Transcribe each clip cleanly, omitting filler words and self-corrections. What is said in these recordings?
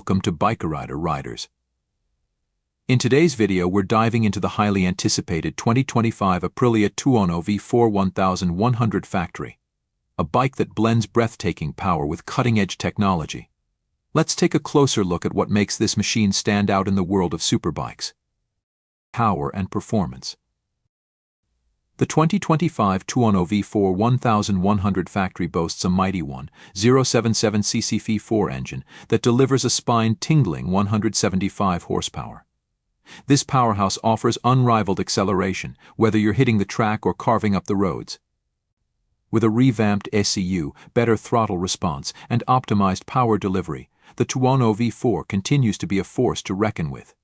Welcome to Biker Riders. In today's video, we're diving into the highly anticipated 2025 Aprilia Tuono V4 1100 factory, a bike that blends breathtaking power with cutting-edge technology. Let's take a closer look at what makes this machine stand out in the world of superbikes. Power and performance. The 2025 Tuono V4 1100 factory boasts a mighty 1.077cc V4 engine that delivers a spine-tingling 175 horsepower. This powerhouse offers unrivaled acceleration, whether you're hitting the track or carving up the roads. With a revamped ECU, better throttle response, and optimized power delivery, the Tuono V4 continues to be a force to reckon with.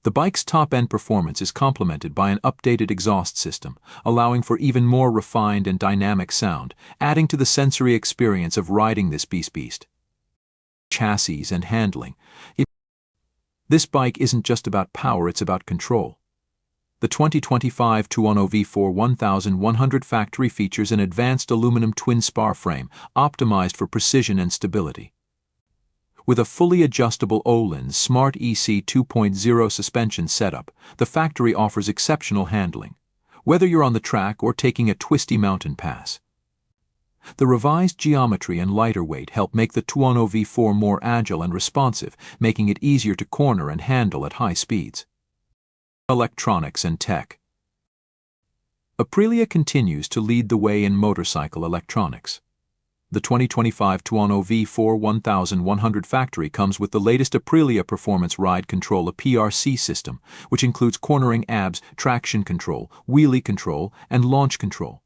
The bike's top-end performance is complemented by an updated exhaust system, allowing for even more refined and dynamic sound, adding to the sensory experience of riding this beast. Chassis and handling. This bike isn't just about power, it's about control. The 2025 Tuono V4 1100 factory features an advanced aluminum twin-spar frame, optimized for precision and stability. With a fully adjustable Öhlins Smart EC 2.0 suspension setup, the factory offers exceptional handling, whether you're on the track or taking a twisty mountain pass. The revised geometry and lighter weight help make the Tuono V4 more agile and responsive, making it easier to corner and handle at high speeds. Electronics and tech. Aprilia continues to lead the way in motorcycle electronics. The 2025 Tuono V4 1100 factory comes with the latest Aprilia Performance Ride Control, a PRC system, which includes cornering ABS, traction control, wheelie control, and launch control.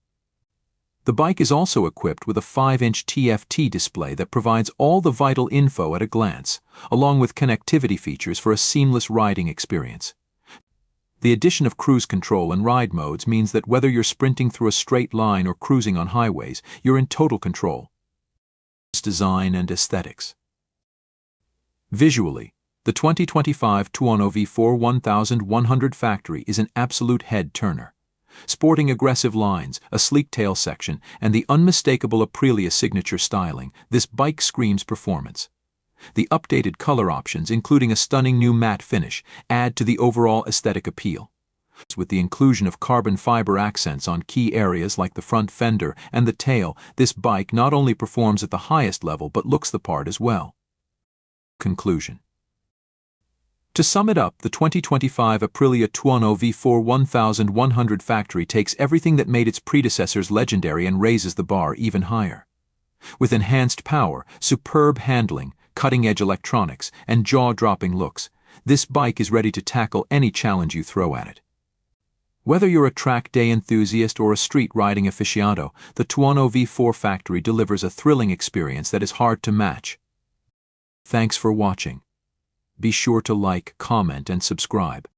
The bike is also equipped with a 5-inch TFT display that provides all the vital info at a glance, along with connectivity features for a seamless riding experience. The addition of cruise control and ride modes means that whether you're sprinting through a straight line or cruising on highways, you're in total control. Design and aesthetics. Visually, the 2025 Tuono V4 1100 factory is an absolute head-turner. Sporting aggressive lines, a sleek tail section, and the unmistakable Aprilia signature styling, this bike screams performance. The updated color options, including a stunning new matte finish, add to the overall aesthetic appeal. With the inclusion of carbon fiber accents on key areas like the front fender and the tail, this bike not only performs at the highest level but looks the part as well. Conclusion. To sum it up, the 2025 Aprilia Tuono V4 1100 factory takes everything that made its predecessors legendary and raises the bar even higher. With enhanced power, superb handling, cutting-edge electronics, and jaw-dropping looks, this bike is ready to tackle any challenge you throw at it. Whether you're a track day enthusiast or a street riding aficionado, the Tuono V4 factory delivers a thrilling experience that is hard to match. Thanks for watching. Be sure to like, comment, and subscribe.